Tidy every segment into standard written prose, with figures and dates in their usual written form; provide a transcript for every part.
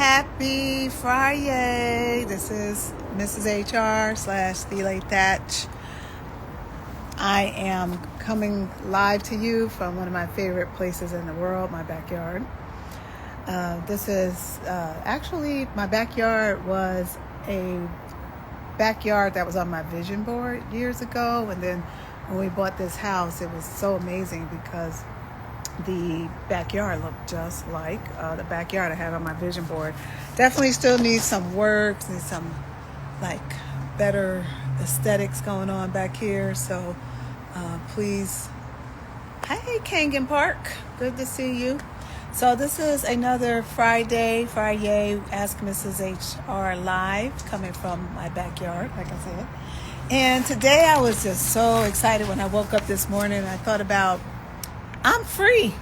Happy Friday. This is Mrs. HR / The Late Thatch. I am coming live to you from one of my favorite places in the world, my backyard. This is actually, my backyard was a backyard that was on my vision board years ago. And then when we bought this house, it was so amazing because the backyard looked just like the backyard I had on my vision board. Definitely still needs some work, needs some better aesthetics going on back here. So please, hey Kangen Park, good to see you. So this is another Friday Ask Mrs. HR live coming from my backyard, like I said. And today I was just so excited when I woke up this morning. I thought about, I'm free.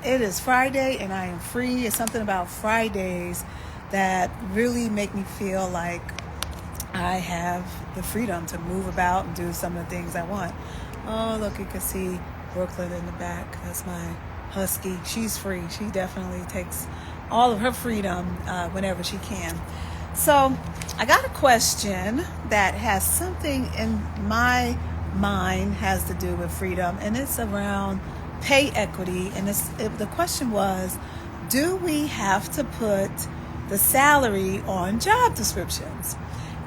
It is Friday and I am free. It's something about Fridays that really make me feel like I have the freedom to move about and do some of the things I want. Oh, look, you can see Brooklyn in the back. That's my husky. She's free. She definitely takes all of her freedom whenever she can. So I got a question that has something in my mind has to do with freedom, and it's around pay equity. And the question was, do we have to put the salary on job descriptions?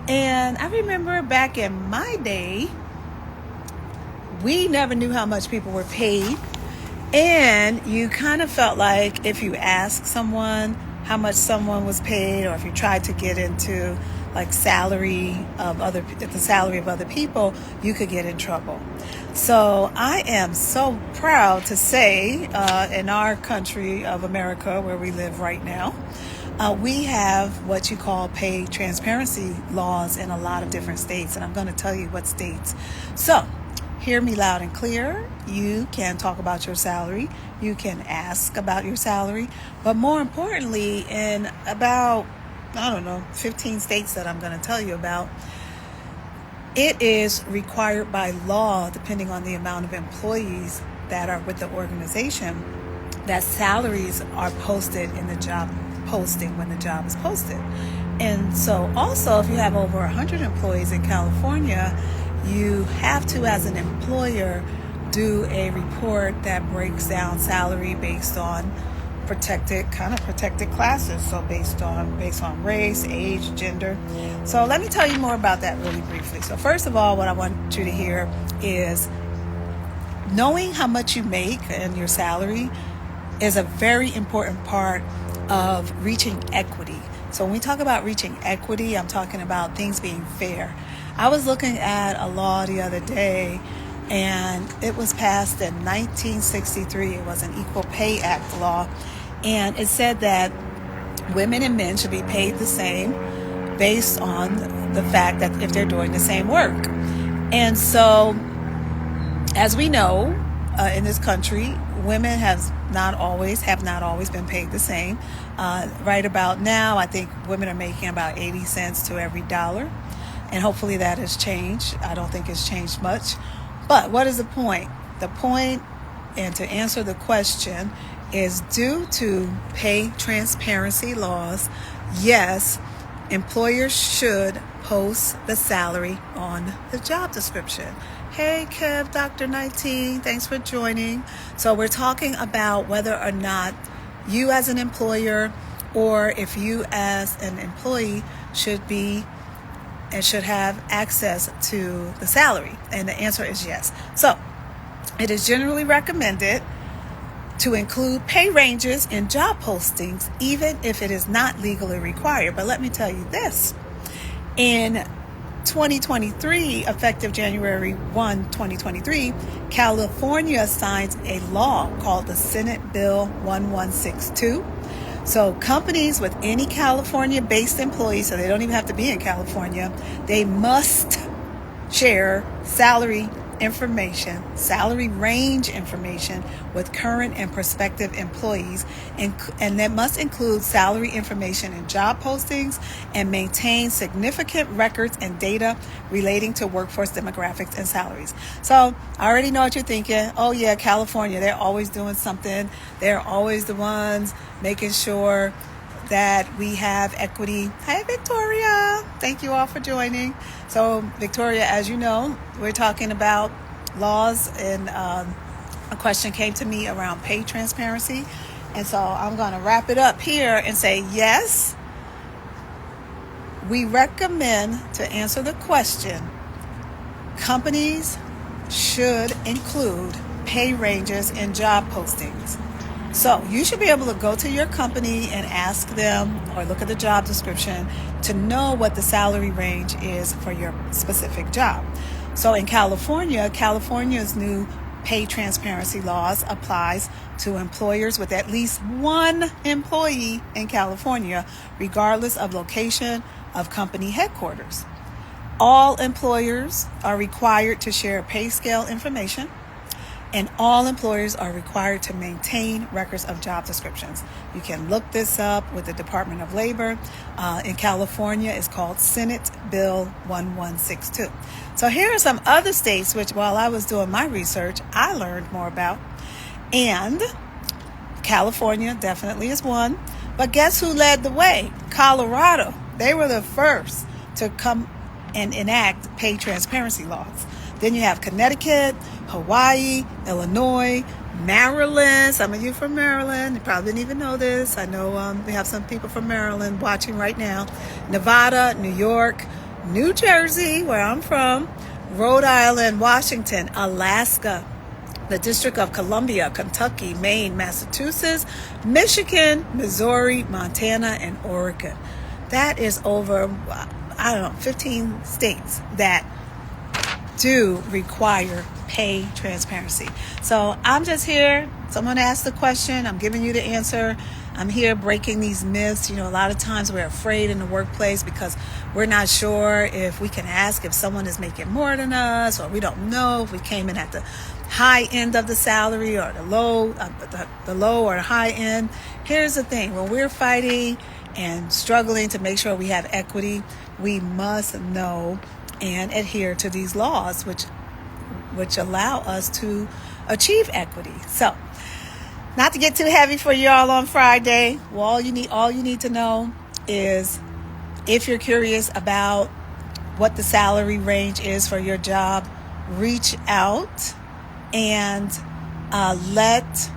And I remember back in my day, we never knew how much people were paid. And you kind of felt like if you asked someone how much someone was paid, or if you tried to get into the salary of other people, you could get in trouble. So I am so proud to say in our country of America, where we live right now, we have what you call pay transparency laws in a lot of different states. And I'm going to tell you what states. So hear me loud and clear. You can talk about your salary. You can ask about your salary. But more importantly, in about 15 states that I'm going to tell you about, it is required by law, depending on the amount of employees that are with the organization, that salaries are posted in the job posting when the job is posted. And so also, if you have over 100 employees in California, you have to, as an employer, do a report that breaks down salary based on protected classes. So based on race, age, gender. So let me tell you more about that really briefly. So first of all, what I want you to hear is knowing how much you make and your salary is a very important part of reaching equity. So when we talk about reaching equity, I'm talking about things being fair. I was looking at a law the other day, and it was passed in 1963. It was an Equal Pay Act law. And it said that women and men should be paid the same based on the fact that if they're doing the same work. And so, as we know, in this country, women have not always been paid the same. Right about now, I think women are making about 80 cents to every dollar. And hopefully that has changed. I don't think it's changed much. But what is the point? The point, and to answer the question, is due to pay transparency laws, yes, employers should post the salary on the job description. Hey, Kev, Dr. 19, thanks for joining. So we're talking about whether or not you as an employer, or if you as an employee should have access to the salary. And the answer is yes. So it is generally recommended to include pay ranges in job postings, even if it is not legally required. But let me tell you this. In 2023, effective January 1, 2023, California signs a law called the Senate Bill 1162. So companies with any California-based employees, so they don't even have to be in California, they must share salary range information with current and prospective employees, and that must include salary information in job postings and maintain significant records and data relating to workforce demographics and salaries. So I already know what you're thinking. Oh yeah, California, they're always doing something. They're always the ones making sure that we have equity. Hi, Victoria. Thank you all for joining. So, Victoria, as you know, we're talking about laws, and a question came to me around pay transparency. And so I'm going to wrap it up here and say, yes, we recommend, to answer the question, companies should include pay ranges in job postings. So you should be able to go to your company and ask them, or look at the job description to know what the salary range is for your specific job. So in California's new pay transparency laws applies to employers with at least one employee in California, regardless of location of company headquarters. All employers are required to share pay scale information, and all employers are required to maintain records of job descriptions. You can look this up with the Department of Labor. In California, it's called Senate Bill 1162. So here are some other states which, while I was doing my research, I learned more about. And California definitely is one. But guess who led the way? Colorado. They were the first to come and enact pay transparency laws. Then you have Connecticut, Hawaii, Illinois, Maryland. Some of you from Maryland, you probably didn't even know this. I know we have some people from Maryland watching right now. Nevada, New York, New Jersey, where I'm from, Rhode Island, Washington, Alaska, the District of Columbia, Kentucky, Maine, Massachusetts, Michigan, Missouri, Montana, and Oregon. That is over, 15 states that do require pay transparency. So I'm just here. Someone asked the question. I'm giving you the answer. I'm here breaking these myths. You know, a lot of times we're afraid in the workplace because we're not sure if we can ask if someone is making more than us, or we don't know if we came in at the high end of the salary or the low or high end. Here's the thing. When we're fighting and struggling to make sure we have equity, we must know and adhere to these laws which allow us to achieve equity. So, not to get too heavy for y'all on Friday, well, all you need to know is, if you're curious about what the salary range is for your job, reach out and let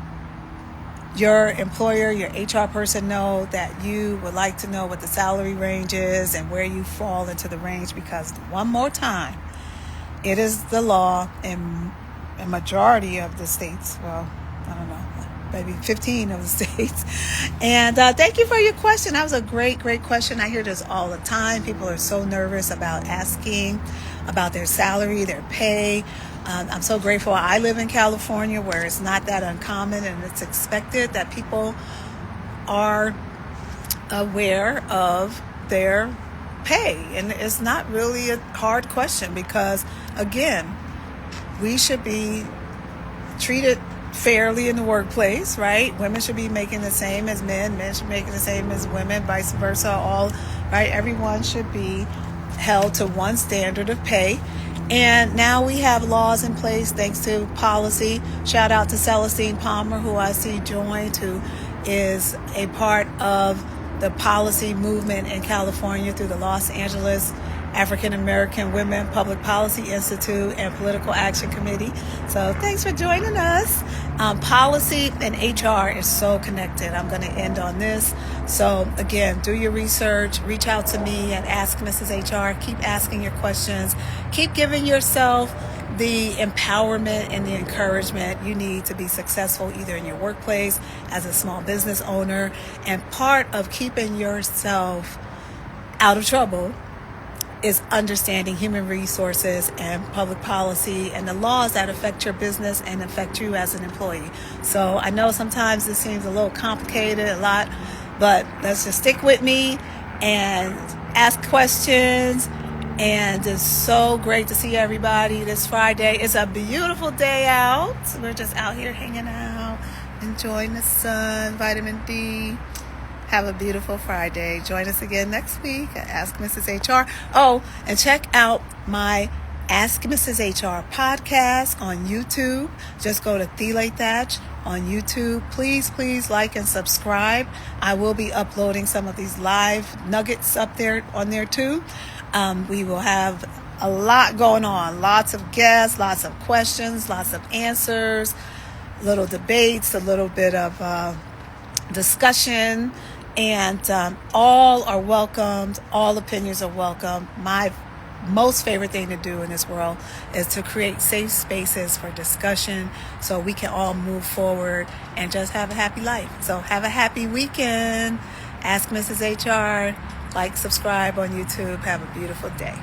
your employer, your HR person, know that you would like to know what the salary range is and where you fall into the range, because one more time, it is the law in a majority of the states. Well, I don't know, maybe 15 of the states. And thank you for your question. That was a great question. I hear this all the time. People are so nervous about asking about their salary, their pay. I'm so grateful I live in California, where it's not that uncommon, and it's expected that people are aware of their pay. And it's not really a hard question, because, again, we should be treated fairly in the workplace, right? Women should be making the same as men. Men should be making the same as women, vice versa. All right, everyone should be held to one standard of pay. And now we have laws in place thanks to policy. Shout out to Celestine Palmer, who I see joined, who is a part of the policy movement in California through the Los Angeles African American Women Public Policy Institute and Political Action Committee. So thanks for joining us. Policy and HR is so connected. I'm going to end on this. So again, do your research, reach out to me and Ask Mrs. HR. Keep asking your questions. Keep giving yourself the empowerment and the encouragement you need to be successful, either in your workplace, as a small business owner. And part of keeping yourself out of trouble is understanding human resources and public policy and the laws that affect your business and affect you as an employee. So I know sometimes this seems a little complicated, a lot, but let's just stick with me and ask questions. And it's so great to see everybody this Friday. It's a beautiful day out. We're just out here hanging out, enjoying the sun, vitamin D. Have a beautiful Friday. Join us again next week at Ask Mrs. HR. Oh, and check out my Ask Mrs. HR podcast on YouTube. Just go to Thiele Thatch on YouTube. Please like and subscribe. I will be uploading some of these live nuggets up there on there too. We will have a lot going on. Lots of guests, lots of questions, lots of answers, little debates, a little bit of discussion, and all are welcomed. All opinions are welcome. My most favorite thing to do in this world is to create safe spaces for discussion so we can all move forward and just have a happy life. So have a happy weekend. Ask Mrs. HR. Like, subscribe on YouTube. Have a beautiful day.